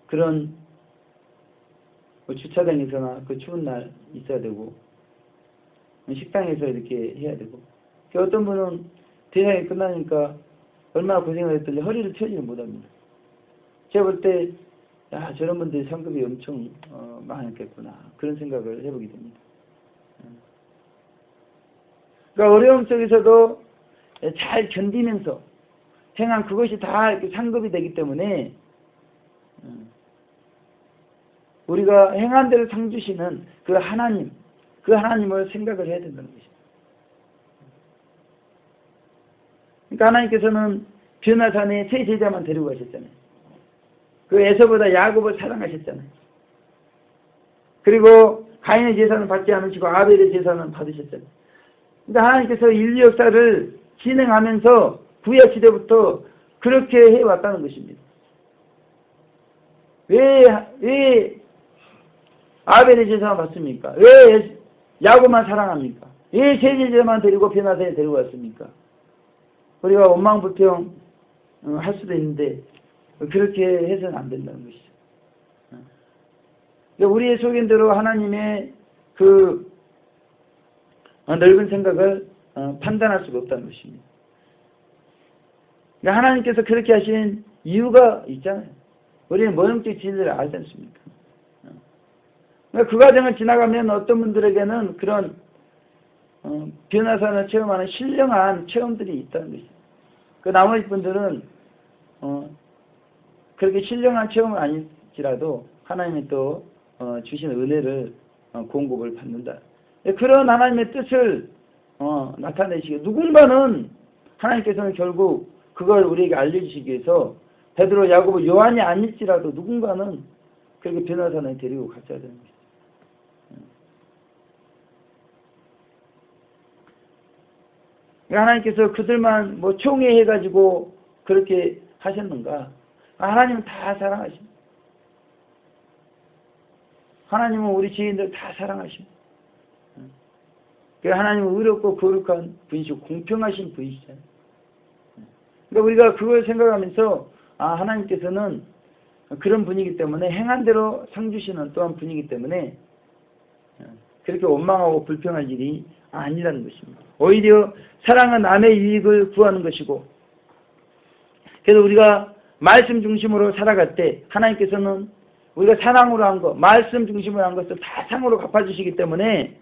그런 주차장에서나 그 추운 날 있어야 되고 식당에서 이렇게 해야 되고 어떤 분은 대상이 끝나니까 얼마나 고생을 했던지 허리를 펴지를 못합니다. 제가 볼 때 저런 분들이 상급이 엄청 많았겠구나 그런 생각을 해보게 됩니다. 그러니까 어려움 속에서도 잘 견디면서 행한 그것이 다 이렇게 상급이 되기 때문에 우리가 행한 대로 상 주시는 그 하나님을 생각을 해야 된다는 것입니다. 그러니까 하나님께서는 변화산에 세 제자만 데리고 가셨잖아요. 그 에서보다 야곱을 사랑하셨잖아요. 그리고 가인의 제사는 받지 않으시고 아벨의 제사는 받으셨잖아요. 그러니까 하나님께서 인류 역사를 진행하면서 구약 시대부터 그렇게 해왔다는 것입니다. 왜 아벨의 제사만 받습니까? 왜 야곱만 사랑합니까? 왜 세 제자만 데리고 변화산에 데리고 왔습니까? 우리가 원망불평 할 수도 있는데 그렇게 해서는 안 된다는 것이죠. 우리의 소견대로 하나님의 그 넓은 생각을 판단할 수가 없다는 것입니다. 하나님께서 그렇게 하신 이유가 있잖아요. 우리는 모형적 진리를 알지 않습니까? 그 과정을 지나가면 어떤 분들에게는 그런 변화산을 체험하는 신령한 체험들이 있다는 것이죠. 그 나머지 분들은 그렇게 신령한 체험은 아닐지라도 하나님이 또 주신 은혜를 공급을 받는다. 그런 하나님의 뜻을 나타내시기 누군가는 하나님께서는 결국 그걸 우리에게 알려주시기 위해서 베드로, 야고보, 요한이 아닐지라도 누군가는 그렇게 변화산에 데리고 갔어야 되는 것이죠. 하나님께서 그들만 뭐 총회해가지고 그렇게 하셨는가? 하나님은 다 사랑하십니다. 하나님은 우리 죄인들 다 사랑하십니다. 하나님은 의롭고 거룩한 분이시고 공평하신 분이시잖아요. 그러니까 우리가 그걸 생각하면서 하나님께서는 그런 분이기 때문에 행한 대로 상 주시는 또한 분이기 때문에 그렇게 원망하고 불평할 일이 아니라는 것입니다. 오히려 사랑은 남의 유익을 구하는 것이고, 그래서 우리가 말씀 중심으로 살아갈 때 하나님께서는 우리가 사랑으로 한 것, 말씀 중심으로 한 것을 다 상으로 갚아주시기 때문에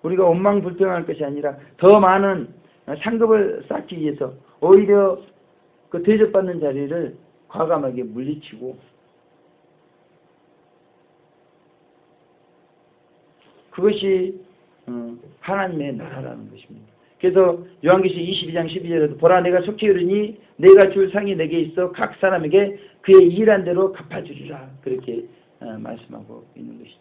우리가 원망 불평할 것이 아니라 더 많은 상급을 쌓기 위해서 오히려 그 대접받는 자리를 과감하게 물리치고, 그것이 하나님의 나라라는 것입니다. 그래서 요한계시록 22장 12절에도 보라 내가 속히 이르니 내가 줄 상이 내게 있어 각 사람에게 그의 일한 대로 갚아주리라, 그렇게 말씀하고 있는 것이죠.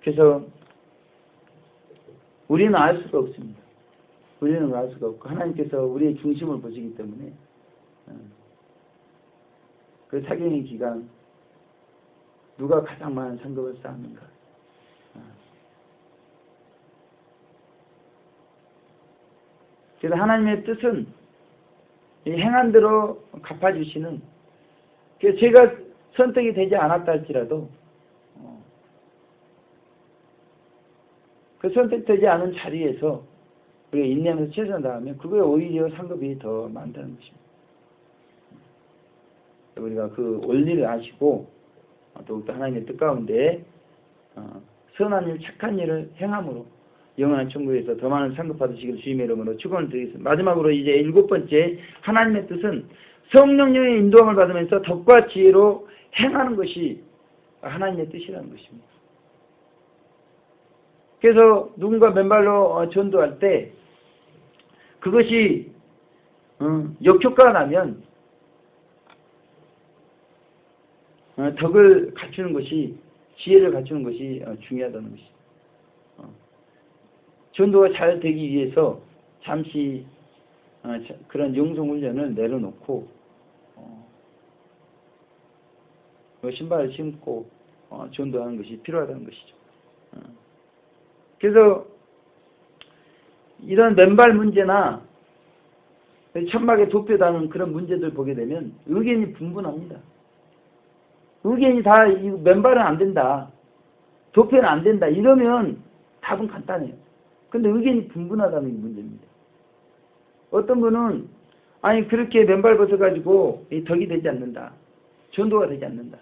그래서 우리는 알 수가 없습니다. 우리는 알 수가 없고 하나님께서 우리의 중심을 보시기 때문에 그 사경의 기간 누가 가장 많은 상급을 쌓는가. 그래서 하나님의 뜻은 행한 대로 갚아주시는, 그래서 제가 선택이 되지 않았다 할지라도 그 선택되지 않은 자리에서 우리가 인내하면서 최선을 다하면 그거에 오히려 상급이 더 많다는 것입니다. 우리가 그 원리를 아시고 더욱더 하나님의 뜻 가운데 선한 일, 착한 일을 행함으로 영원한 천국에서 더 많은 상급 받으시기를 주님의 이름으로 축원을 드리겠습니다. 마지막으로 이제 7번째, 하나님의 뜻은 성령님의 인도함을 받으면서 덕과 지혜로 행하는 것이 하나님의 뜻이라는 것입니다. 그래서 누군가 맨발로 전도할 때 그것이 역효과가 나면 덕을 갖추는 것이, 지혜를 갖추는 것이 중요하다는 것입니다. 전도가 잘 되기 위해서 잠시 그런 영성훈련을 내려놓고 신발을 신고 전도하는 것이 필요하다는 것이죠. 그래서 이런 맨발 문제나 천막에 도표다는 그런 문제들 보게 되면 의견이 분분합니다. 의견이 다 맨발은 안 된다, 도표는 안 된다 이러면 답은 간단해요. 근데 의견이 분분하다는 게 문제입니다. 어떤 분은 아니 그렇게 맨발 벗어가지고 덕이 되지 않는다, 전도가 되지 않는다.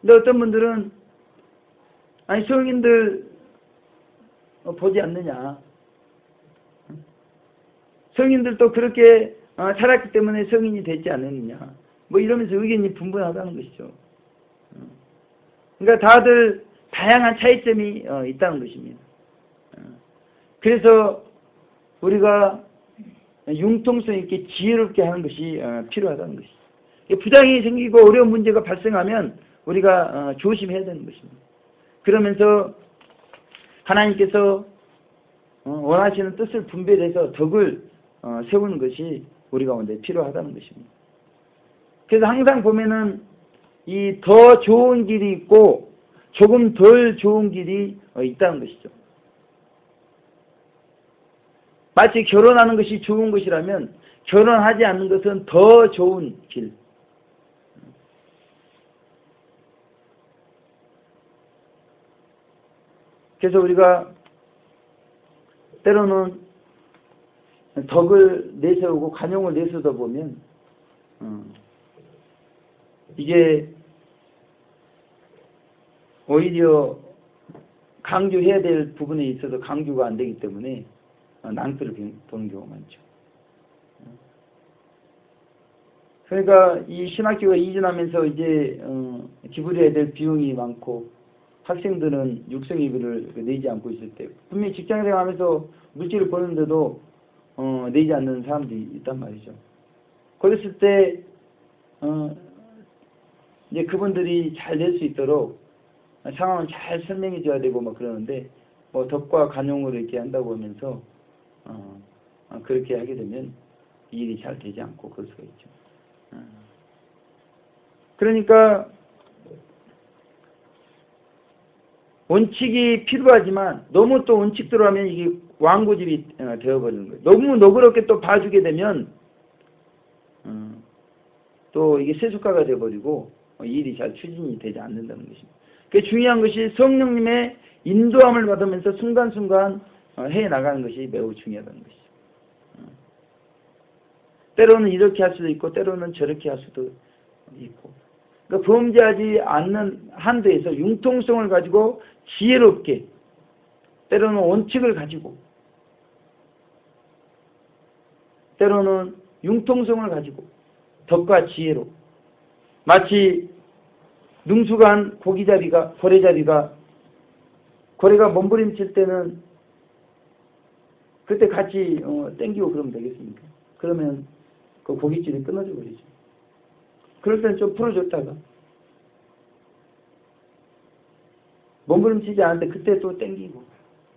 근데 어떤 분들은 아니 성인들 보지 않느냐, 성인들도 그렇게 살았기 때문에 성인이 되지 않느냐, 뭐 이러면서 의견이 분분하다는 것이죠. 그러니까 다들 다양한 차이점이 있다는 것입니다. 그래서 우리가 융통성 있게 지혜롭게 하는 것이 필요하다는 것이죠. 부작용이 생기고 어려운 문제가 발생하면 우리가 조심해야 되는 것입니다. 그러면서 하나님께서 원하시는 뜻을 분별해서 덕을 세우는 것이 우리 가운데 필요하다는 것입니다. 그래서 항상 보면은 이 더 좋은 길이 있고 조금 덜 좋은 길이 있다는 것이죠. 마치 결혼하는 것이 좋은 것이라면 결혼하지 않는 것은 더 좋은 길. 그래서 우리가 때로는 덕을 내세우고 간용을 내세우다 보면 이게 오히려 강조해야 될 부분에 있어서 강조가 안 되기 때문에 낭패를 보는 경우가 많죠. 그러니까 이 신학교가 이전하면서 이제 지불해야 될 비용이 많고 학생들은 육성이비를 내지 않고 있을 때 분명히 직장생활하면서 물질을 버는데도 내지 않는 사람들이 있단 말이죠. 그랬을 때 이제 그분들이 잘 낼 수 있도록 상황을 잘 설명해 줘야 되고 막 그러는데 덕과 간용으로 이렇게 한다고 하면서 그렇게 하게 되면 일이 잘 되지 않고 그럴 수가 있죠. 그러니까 원칙이 필요하지만 너무 또 원칙대로 하면 이게 완고집이 되어버리는 거예요. 너무 너그럽게 또 봐주게 되면 또 이게 세속화가 되어버리고 일이 잘 추진이 되지 않는다는 것입니다. 그 중요한 것이 성령님의 인도함을 받으면서 순간순간 해나가는 것이 매우 중요하다는 것이죠. 때로는 이렇게 할 수도 있고 때로는 저렇게 할 수도 있고, 그러니까 범죄하지 않는 한도에서 융통성을 가지고 지혜롭게, 때로는 원칙을 가지고, 때로는 융통성을 가지고 덕과 지혜로, 마치 능숙한 고기잡이가, 고래잡이가, 고래가 몸부림칠 때는 그때 같이 땡기고 그러면 되겠습니까? 그러면 그 고깃줄이 끊어져 버리죠. 그럴 때는 좀 풀어줬다가 몸부림치지 않는데 그때 또 땡기고,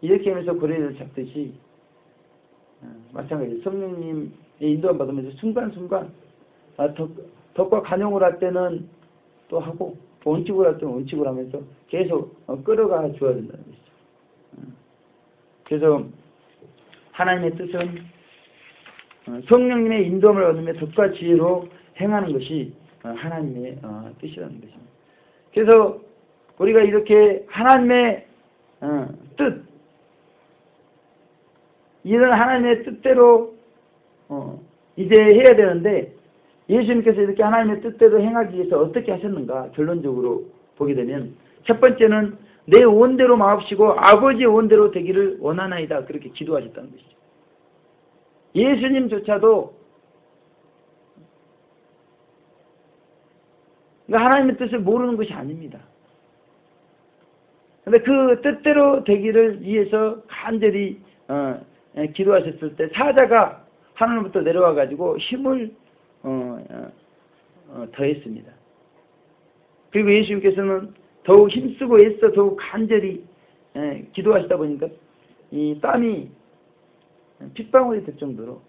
이렇게 하면서 고래를 잡듯이 마찬가지로 성령님의 인도함 받으면서 순간순간 덕과 간용을 할 때는 또 하고, 원칙을 할 때는 원칙을 하면서 계속 끌어가 줘야 된다는 것이죠. 그래서 하나님의 뜻은 성령님의 인도함을 얻으며 덕과 지혜로 행하는 것이 하나님의 뜻이라는 것입니다. 그래서 우리가 이렇게 하나님의 뜻, 이런 하나님의 뜻대로 이제 해야 되는데, 예수님께서 이렇게 하나님의 뜻대로 행하기 위해서 어떻게 하셨는가 결론적으로 보게 되면, 첫 번째는 내 원대로 마옵시고 아버지의 원대로 되기를 원하나이다, 그렇게 기도하셨다는 것이죠. 예수님조차도 하나님의 뜻을 모르는 것이 아닙니다. 그런데 그 뜻대로 되기를 위해서 간절히 기도하셨을 때 사자가 하늘로부터 내려와 가지고 힘을 더했습니다. 그리고 예수님께서는 더욱 힘쓰고 애써 더욱 간절히 기도하시다 보니까 이 땀이 핏방울이 될 정도로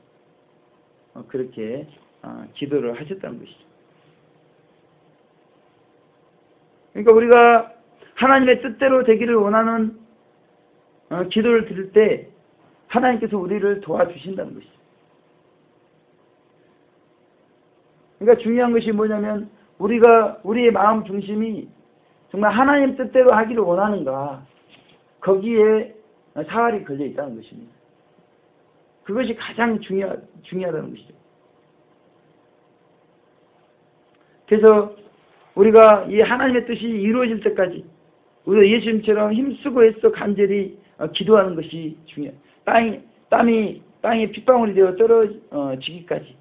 그렇게 기도를 하셨다는 것이죠. 그러니까 우리가 하나님의 뜻대로 되기를 원하는 기도를 드릴 때 하나님께서 우리를 도와주신다는 것이죠. 그러니까 중요한 것이 뭐냐면, 우리의 마음 중심이 정말 하나님 뜻대로 하기를 원하는가, 거기에 사활이 걸려 있다는 것입니다. 그것이 가장 중요하다는 것이죠. 그래서 우리가 이 하나님의 뜻이 이루어질 때까지 우리가 예수님처럼 힘쓰고 애써 간절히 기도하는 것이 중요해요. 땅이 핏방울이 되어 떨어지기까지.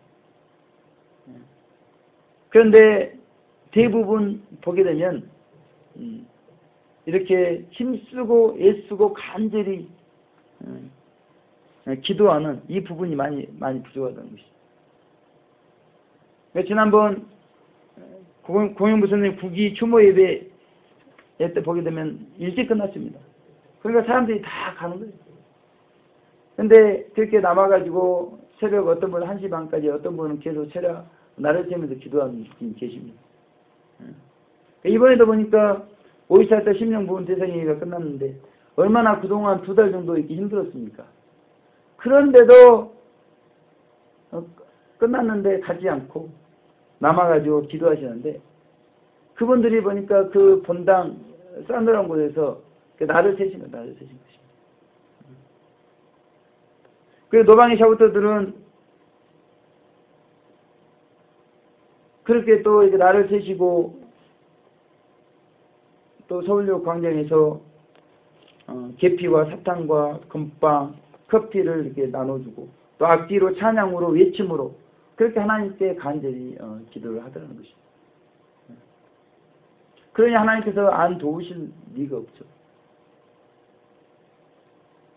그런데 대부분 보게 되면 이렇게 힘쓰고 애쓰고 간절히 기도하는 이 부분이 많이 부족하다는 것이죠. 지난번 공영부 선생님 국위 추모 예배 때 보게 되면 일찍 끝났습니다. 그러니까 사람들이 다 가는 거예요. 근데 그렇게 남아가지고 새벽 어떤 분은 1시 반까지, 어떤 분은 계속 나를 세면서 기도하는 분이 계십니다. 이번에도 보니까 5.24때 심령보훈 대상회의가 끝났는데 얼마나 그동안 2달 정도 있기 힘들었습니까? 그런데도 끝났는데 가지 않고 남아가지고 기도하시는데, 그분들이 보니까 그 본당 싸늘한 곳에서 나를 세신 것입니다. 그리고 노방의 샤우터들은 그렇게 또 이제 나를 세시고, 또 서울역 광장에서 계피와 사탕과 금빵, 커피를 이렇게 나눠주고, 또 악기로, 찬양으로, 외침으로 그렇게 하나님께 간절히 기도를 하더라는 것이죠. 그러니 하나님께서 안 도우실 리가 없죠.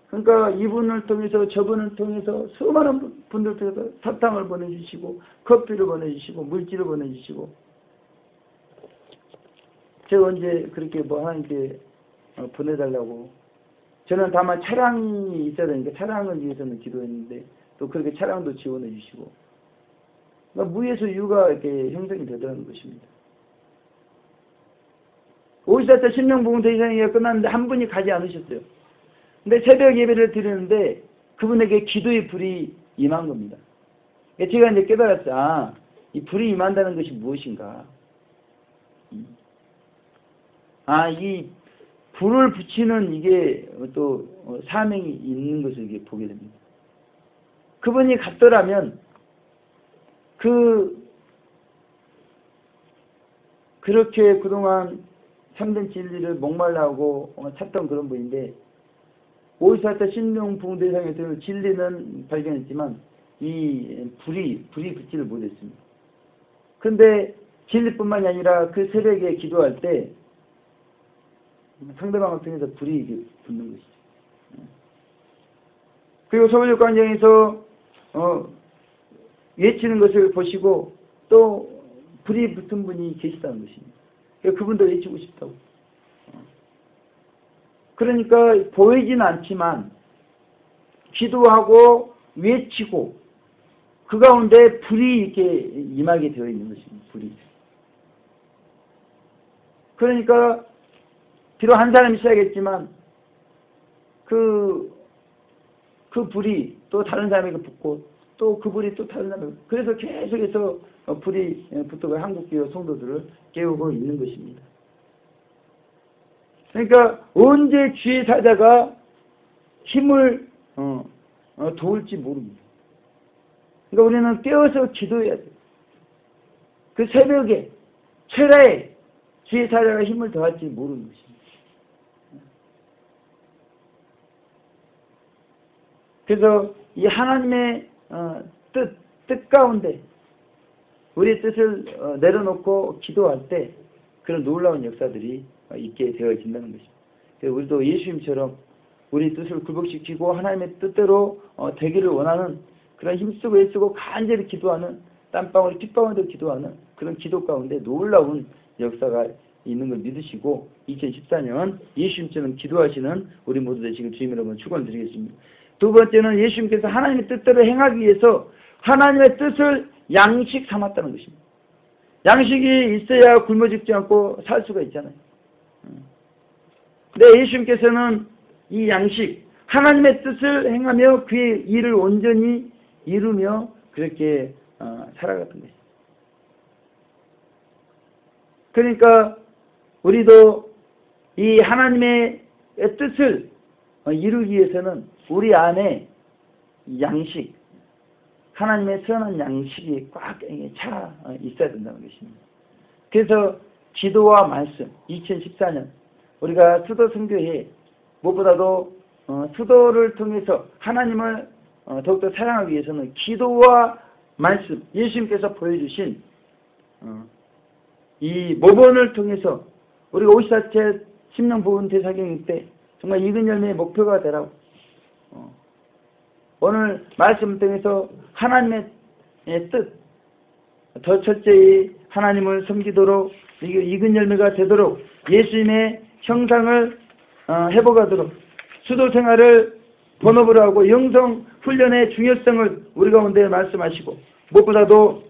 그러니까 이분을 통해서, 저분을 통해서 수많은 분들 통해서 사탕을 보내주시고, 커피를 보내주시고, 물질을 보내주시고, 제가 언제 그렇게 하나님께 보내달라고, 저는 다만 차량이 있어야 되니까 차량을 위해서는 기도했는데 또 그렇게 차량도 지원해 주시고, 그러니까 무에서 유가 이렇게 형성이 되더라는 것입니다. 54차 신명부흥 대상회의가 끝났는데 한 분이 가지 않으셨어요. 근데 새벽 예배를 드리는데 그분에게 기도의 불이 임한 겁니다. 제가 이제 깨달았어요. 아, 이 불이 임한다는 것이 무엇인가. 아, 이 불을 붙이는 이게 또 사명이 있는 것을 이게 보게 됩니다. 그분이 갔더라면 그렇게 그동안 참된 진리를 목말라하고 찾던 그런 분인데 54차 신명부흥대상에서 진리는 발견했지만 이 불이 붙지를 못했습니다. 그런데 진리뿐만이 아니라 그 새벽에 기도할 때 상대방을 통해서 불이 이게 붙는 것이죠. 그리고 서울역광장에서 외치는 것을 보시고 또 불이 붙은 분이 계시다는 것입니다. 그분도 외치고 싶다고. 그러니까 보이진 않지만 기도하고 외치고 그 가운데 불이 이렇게 임하게 되어 있는 것입니다. 불이. 그러니까 비록 한 사람이 시작했지만 그 불이 또 다른 사람에게 붙고 또 그 불이 또 다른 사람에게, 그래서 계속해서 불이 붙어가 한국교회 성도들을 깨우고 있는 것입니다. 그러니까 언제 주의 사자가 힘을 도울지 모릅니다. 그러니까 우리는 깨어서 기도해야 돼요. 그 새벽에 철야에 주의 사자가 힘을 더할지 모르는 것입니다. 그래서 이 하나님의 뜻 가운데 우리의 뜻을 내려놓고 기도할 때 그런 놀라운 역사들이 있게 되어진다는 것입니다. 그래서 우리도 예수님처럼 우리 뜻을 굴복시키고 하나님의 뜻대로 되기를 원하는 그런 힘쓰고 애쓰고 간절히 기도하는 땀방울이 핏방울도 기도하는 그런 기도 가운데 놀라운 역사가 있는 걸 믿으시고 2014년 예수님처럼 기도하시는 우리 모두 되시길 주님 여러분 축원드리겠습니다. 두 번째는 예수님께서 하나님의 뜻대로 행하기 위해서 하나님의 뜻을 양식 삼았다는 것입니다. 양식이 있어야 굶어 죽지 않고 살 수가 있잖아요. 근데 예수님께서는 이 양식, 하나님의 뜻을 행하며 그의 일을 온전히 이루며 그렇게 살아갔던 것입니다. 그러니까 우리도 이 하나님의 뜻을 이루기 위해서는 우리 안에 양식, 하나님의 선한 양식이 꽉 차 있어야 된다는 것입니다. 그래서 기도와 말씀, 2014년 우리가 수도 선교회 무엇보다도 수도를 통해서 하나님을 더욱더 사랑하기 위해서는 기도와 말씀, 예수님께서 보여주신 이 모본을 통해서 우리가 54째 심령부흥 대사경일 때 정말 익은 열매의 목표가 되라고 오늘 말씀 통해서 하나님의 뜻, 더 철저히 하나님을 섬기도록 익은 열매가 되도록 예수님의 형상을 회복하도록 수도 생활을 본업으로 하고 영성 훈련의 중요성을 우리 가운데 말씀하시고 무엇보다도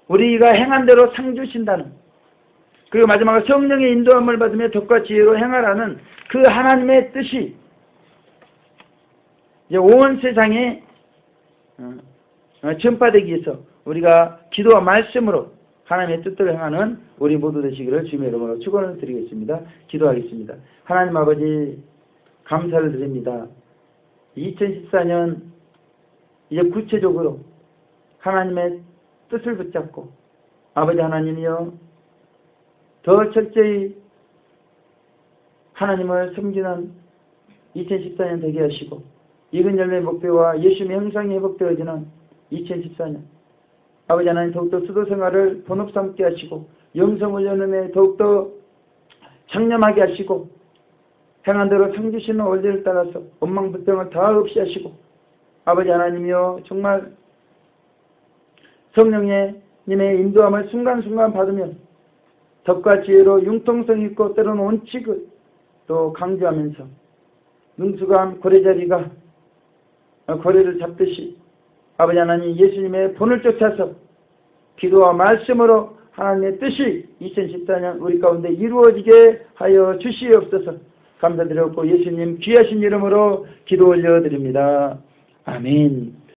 우리가 행한 대로 상 주신다는, 그리고 마지막으로 성령의 인도함을 받으며 덕과 지혜로 행하라는 그 하나님의 뜻이 이제 온 세상에 전파되기 위해서 우리가 기도와 말씀으로 하나님의 뜻대로 행하는 우리 모두 되시기를 주님의 이름으로 축원을 드리겠습니다. 기도하겠습니다. 하나님 아버지 감사를 드립니다. 2014년 이제 구체적으로 하나님의 뜻을 붙잡고 아버지 하나님이여 더 철저히 하나님을 섬기는 2014년 되게 하시고 익은 열매의 목표와 예수님의 형상이 회복되어지는 2014년 아버지 하나님 더욱더 수도 생활을 본업 삼게 하시고 영성훈련에 더욱더 장념하게 하시고 행한 대로 상 주시는 원리를 따라서 원망불평을 다 없이 하시고 아버지 하나님이여 정말 성령의 님의 인도함을 순간순간 받으면 덕과 지혜로 융통성 있고 때로는 원칙을 또 강조하면서 능수감 고래자리가 고래를 잡듯이 아버지 하나님 예수님의 본을 쫓아서 기도와 말씀으로 하나님의 뜻이 2014년 우리 가운데 이루어지게 하여 주시옵소서. 감사드렸고 예수님 귀하신 이름으로 기도 올려드립니다. 아멘.